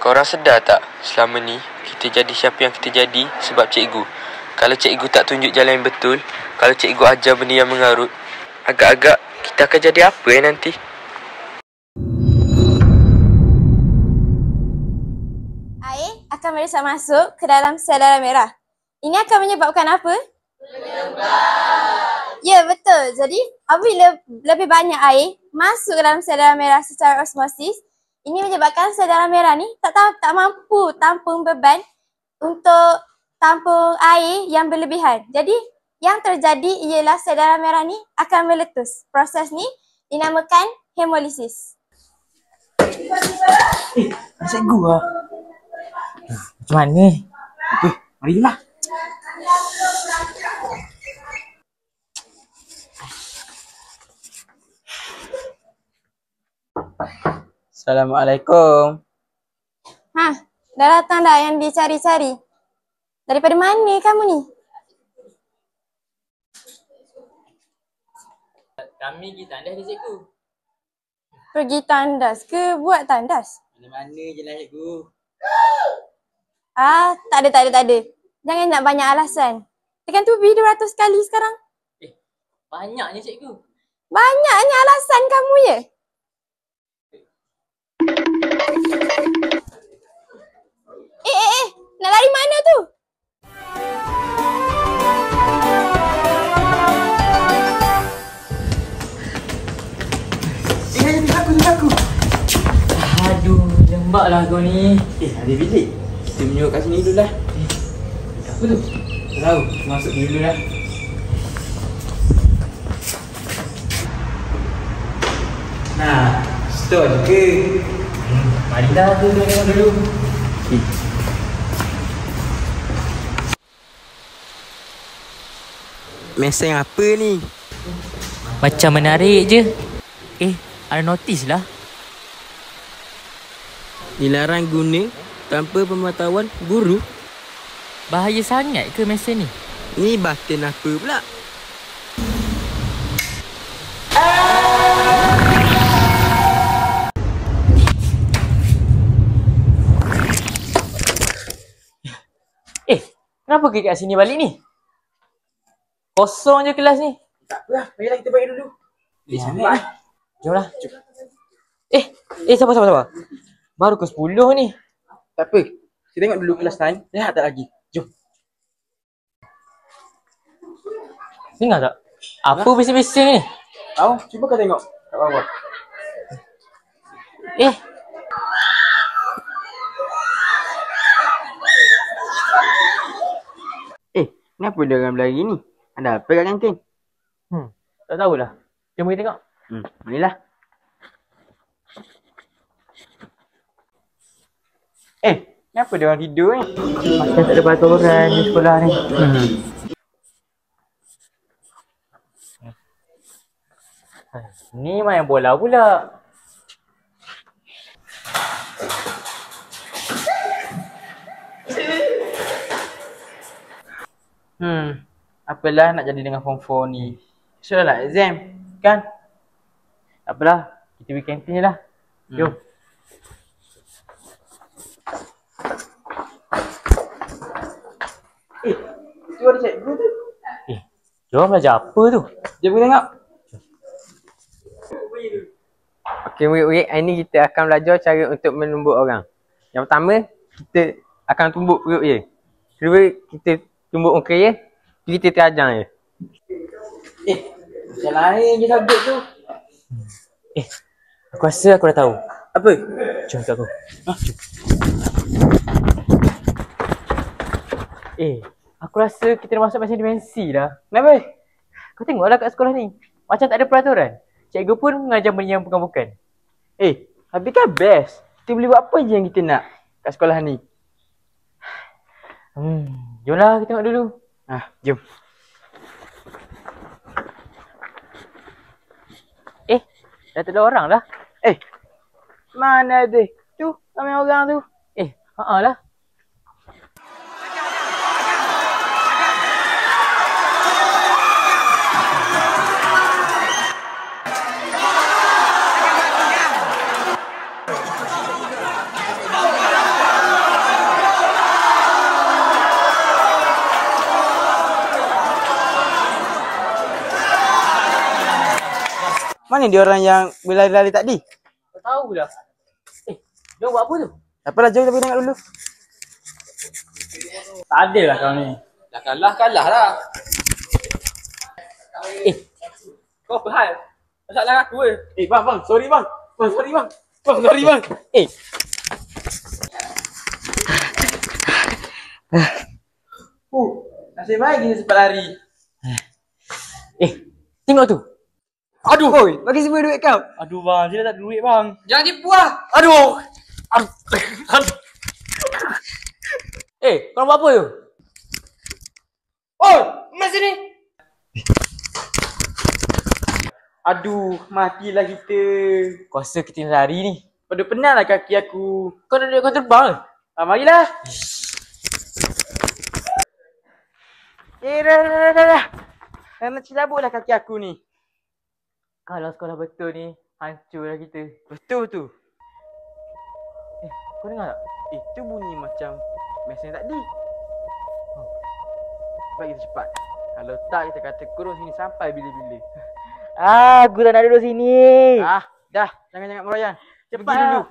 Korang sedar tak, selama ni kita jadi siapa yang kita jadi sebab cikgu. Kalau cikgu tak tunjuk jalan yang betul, kalau cikgu ajar benda yang mengarut, agak-agak kita akan jadi apa nanti? Air akan meresap masuk ke dalam sel darah merah. Ini akan menyebabkan apa? Penyebab. Ya, betul. Jadi, apabila lebih banyak air masuk ke dalam sel darah merah secara osmosis, ini menyebabkan sel darah merah ni tak mampu tampung beban untuk tampung air yang berlebihan. Jadi, yang terjadi ialah sel darah merah ni akan meletus. Proses ni dinamakan hemolisis. Cikgu lah. Macam mana? Marilah. Assalamualaikum. Dah datang dah yang dicari-cari? Daripada mana kamu ni? Kami pergi tandas ni cikgu. Pergi tandas ke buat tandas? Mana-mana je lah cikgu. Tak ada. Jangan nak banyak alasan. Tekan tubi 200 kali sekarang. Banyaknya cikgu. Banyaknya alasan kamu ya? Nak lari mana tu? Aku. Aduh, lembab lah kau ni. Ada bilik. Kita menunjuk kat sini dulu lah. Apa tu? Tak tahu. Masuk dulu lah. Nah, store ke? Marilah tu tengok dulu. Mesej apa ni? Macam menarik je. Ada notis lah. Dilarang guna tanpa pemberitahuan guru. Bahaya sangat ke mesej ni? Ni button apa pula? Kenapa pergi kat sini balik ni? Kosong je kelas ni. Tak apalah, marilah kita balik dulu. Sangat. Jomlah. Sabar. Baru ke 10 ni. Tak apa. Kita tengok dulu kelas lain. Lihat tak lagi. Jom. Dengar tak? Apa bising-bising ni? Tahu? Cuba kau tengok kat bawah. Kenapa dia orang berlari ni? Ada apa kat kantin? Tak tahulah. Jom pergi tengok. Marilah. Kenapa dia orang tidur ni? Macam tak ada peraturan di sekolah ni. Ni main bola pula. Apalah nak jadi dengan form 4 ni. Sudah lah exam, kan? Tak apalah. Kita pergi kantin je lah. Jom. Tu ada cikgu tu. Jom belajar apa tu? Jom pergi tengok. Okey, murid-murid, hari ni kita akan belajar cara untuk menumbuk orang. Yang pertama, kita akan tumbuk perut dia. Kedua, kita tumbuk muka dia. Kita terajang je. Macam lain je subjek tu. Aku rasa aku dah tahu. Apa? Jom ikut aku. Aku rasa kita dah masuk macam dimensi dah. Kenapa? Kau tengoklah kat sekolah ni. Macam tak ada peraturan. Cikgu pun mengajar benda yang bukan-bukan. Habis kan best. Kita boleh buat apa je yang kita nak kat sekolah ni. Jomlah kita tengok dulu. Jom. Dah tak ada orang lah. Mana ada? Tu, ramai orang tu. Lah. Mana dia orang yang berlari-lari tadi? Tak tahulah. Dia buat apa tu? Apalah, jom kita pergi tengok dulu. Tak adil lah kau ni. Dah kalah lah. Kau apa hal? Masalah aku ke? Bang, sorry bang. Sorry bang. Nasib baik kita sempat lari. Tengok tu. Aduh, oi, bagi semua duit kau. Aduh bang, dia tak ada duit bang. Jangan tipu lah. Aduh. Kau buat apa tu? Oi, mai sini. Aduh, matilah kita. Kau rasa kita nak lari ni? Pada penat lah kaki aku. Kau nak duit kau terbang ke? Marilah. Dah. Nak celabut lah kaki aku ni. Kalau sekolah betul ni, hancurlah kita. Betul tu. Kau dengar tak? Itu bunyi macam mesin tadi. Baik kita cepat. Kalau tak kita kata kurung sini sampai bila-bila. Aku tak nak duduk sini. Dah. Jangan meroyan. Cepat Pergi dulu.